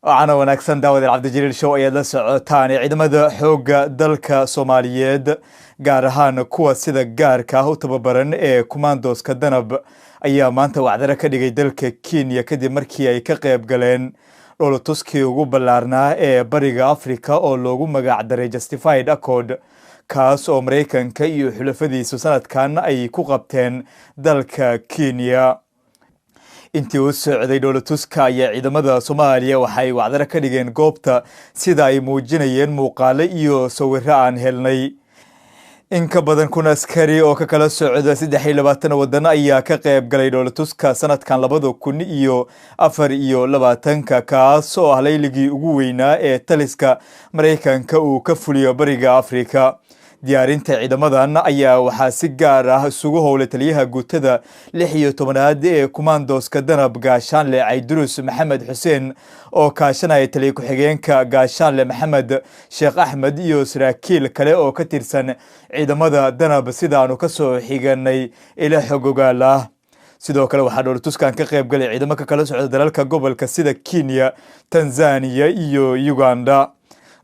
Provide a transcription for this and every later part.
أنا ونكسن داود العبد الجليل شو أيضا سعوتاني عندما حوق دلك سوماليد gaarahaan kuwa sida gaarka ah u tababaran ee commandos-ka danab ayaa maanta wacdara ka dhigay dalka Kenya kadib markii ay ka qayb galeen dhoolatuskii ugu ballaarnaa ee bariga Afrika oo loogu magac daray Justified Accord kaas oo Mareykanka iyo xulafadiisu sanadkan ay ku qabteen dalka Kenya intii uu socday dhoolatuska ayaa ciidamada Soomaaliya waxay wacdara ka dhigeen goobta sida ay muujinayeen muuqaale iyo sawirro aan helnay in ka badan kun askari oo ka kala socda 23 wadan ayaa ka qayb galay dhoolatuska sanadkan 2024 kaas oo ah layligii ugu weynaa ee taliska Mareykanka uu ka fuliyo bariga Afrika diyaarinta ciidamadan ayaa waxaa si gaar ah isugu howlay taliyaha guutada 16aad ee commandos-ka danab gaashaanle Caydurus Maxamed Xuseen oo kaashanaya taliye ku-xigeenka gaashaanle Maxamed Sheekh Axmed iyo saraakiil kale oo ka tirsan ciidamada danab sidaanu ka soo xiganay ila xogogaala sidoo kale waxaa dhoolatuskan ka qayb galay ciidamo ka kala socda dalalka gobolka sida Kenya, Tanzania iyo Uganda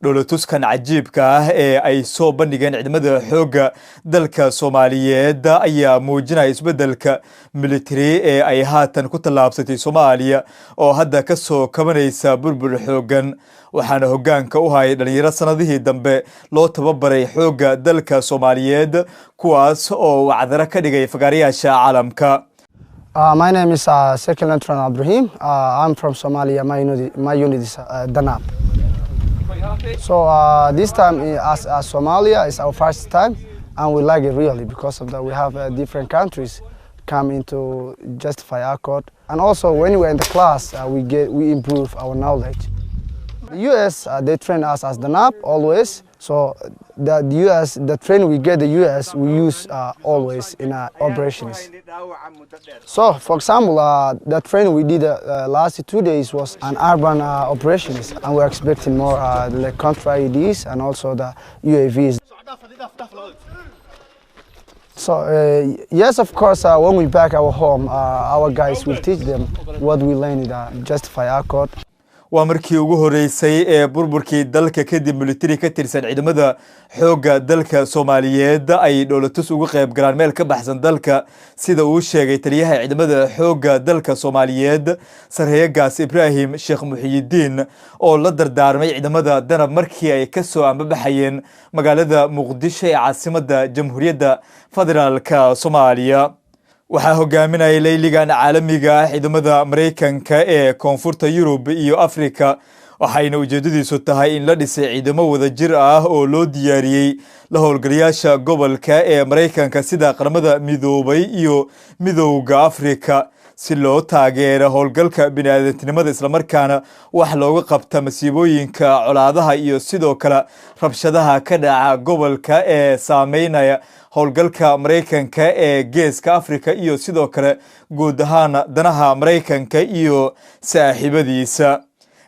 dhoolatuskan cajiibka ah ee ay soo bandhigeen ciidamada xooga dalka Soomaaliyeed ayaa muujinaya isbedelka military ee ay haatan ku tallaabsatay Soomaaliya oo hadda ka soo kabanaysa burbur xoogan waxaana hoggaanka u hayay dhalinyaro sanadihii dambe loo tababaray xooga dalka Soomaaliyeed kuwaas oo wacdara ka dhigay fagaarayaasha caalamka. My name is Second Lieutenant Ibrahim. I'm from Somalia. My unit is Danab. So this time as Somalia is our first time and we like it really because of that we have different countries come into Justified Accord and also when we're in the class we improve our knowledge. The US they train us as Danab always, so the US the training we get the US we use always in our operations. So for example the training we did last 2 days was an urban operations and we're expecting more like contra IEDs and also the UAVs. So yes, of course when we back our home our guys will teach them what we learned in the Justified Accord. waa markii ugu horeysay ee burburkii dalka kadib military ka tirsan ciidamada xooga dalka Soomaaliyeed ay dhoolatus ugu qayb galaan meel ka baxsan dalka sida uu sheegay taliyaha ciidamada xooga dalka Soomaaliyeed Sarheegaas Ibrahim Sheekh Muxyidiin oo la dardaarmay ciidamada danab markii ay ka soo ambabaxayeen magaalada Muqdisho ee caasimadda Jamhuuriyadda Federaalka Soomaaliya waxaa hogaaminaya layligan caalamiga ah ciidamada Mareykanka ee koonfurta Yurub iyo Afrika waxayna ujeedadiisu tahay in la dhisay ciidamo wada jir ah oo loo diyaariyay la howlgalayaasha gobolka ee Mareykanka sida qaramada midoobay iyo midowga Afrika si loo taageero howlgalka bini'aadantinimada isla markaana wax looga qabta masiibooyinka colaadaha iyo sidoo kale rabshadaha ka dhaca gobolka ee saameynaya howlgalka Mareykanka ee geeska Afrika iyo sidoo kale guud ahaan danaha Mareykanka iyo saaxiibadiisa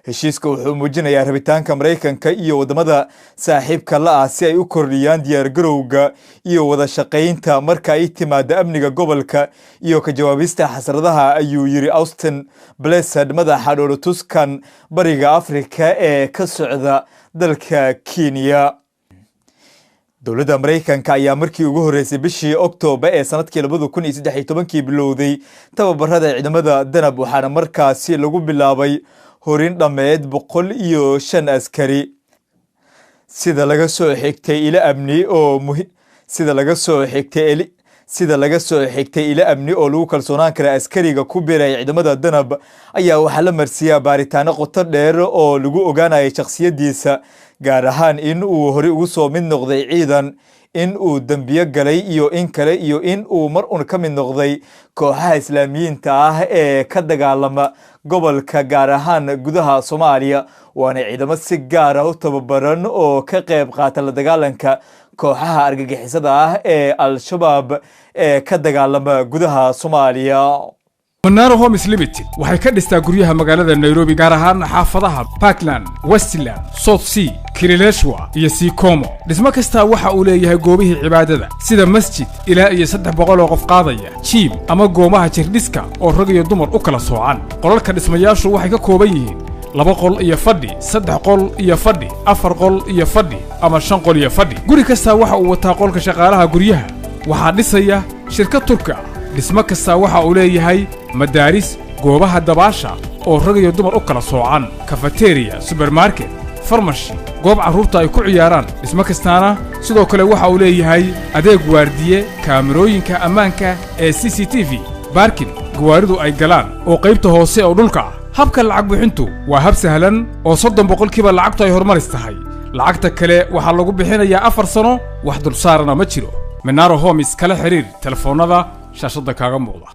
heshiiska wuxuu muujinayaa rabitaanka Mareykanka iyo wadamada saaxiibka la ah si ay u kordhiyaan diyaar garowga iyo wada shaqeynta marka ay timaado amniga gobolka iyo ka jawaabista xasradaha ayuu yiri Austin Blessed madaxa dhoolatuskan bariga Afrika ee ka socda dalka Kenya. dowladda Mareykanka ayaa markii ugu horeysay bishii Oktoobar ee sanadkii 2013 bilowday tababarada ciidamada danab waxaana markaasi lagu bilaabay horin dhameed 105 askari sida laga soo xigtay ila amni oo sida laga soo xigtay ila amni oo lagu kalsoonaan kara askariga ku biiray ciidamada danab ayaa waxa la marsiyaa baaritaano qoto dheer oo lagu ogaanayo shakhsiyadiisa gaar ahaan in uu hore ugu soo mid noqday ciidan in uu dambiyo galay iyo in kale iyo in uu mar un ka mid noqday kooxaha islaamiyiinta ah ee ka dagaalama gobolka gaar ahaan gudaha Soomaaliya waana ciidamo si gaar ah u tababaran oo ka qayb qaata la dagaalanka kooxaha argagixisada ah ee Al-Shabaab ee ka dagaalama gudaha Soomaaliya. Manaro Homes Limited waxay ka dhistaa guryaha magaalada Nairobi gaar ahaan xaafadaha Parkland, Westland, South Sea, Kileleshwa iyo Sikomo. Dhismo kasta waxa uu leeyahay goobihii cibaadada sida masjid ilaa iyo 300 oo qof qaadaya, gym ama goomaha jirdhiska oo rag iyo dumar u kala soocan. Qolalka dhismayaashu waxay ka kooban yihiin 2 qol iyo fadhi 3 qol iyo fadhi 4 qol iyo fadhi ama 5 qol iyo fadhi guri kasta waxa uu wataa qolka shaqaalaha guryaha waxaa dhisaya shirkad turka dhismo kasta waxa uu leeyahay madaaris goobaha dabaasha oo rag iyo dumar u kala soocan cafeteria supermarket farmashi goob carruurta ay ku ciyaaraan dhismo kastaana sidoo kale waxa uu leeyahay adeeg waardiye kaamirooyinka ammaanka ee CCTV baarkin gawaaridu ay galaan oo qaybta hoose oo dhulka ah habka lacag bixintu waa hab sahlan oo 30% lacagtu ay hormaris tahay lacagta kale waxa lagu bixinayaa 4 sano wax dulsaarana ma jiro Menaro Homes kala xiriir telefoonada shaashada kaaga muuqda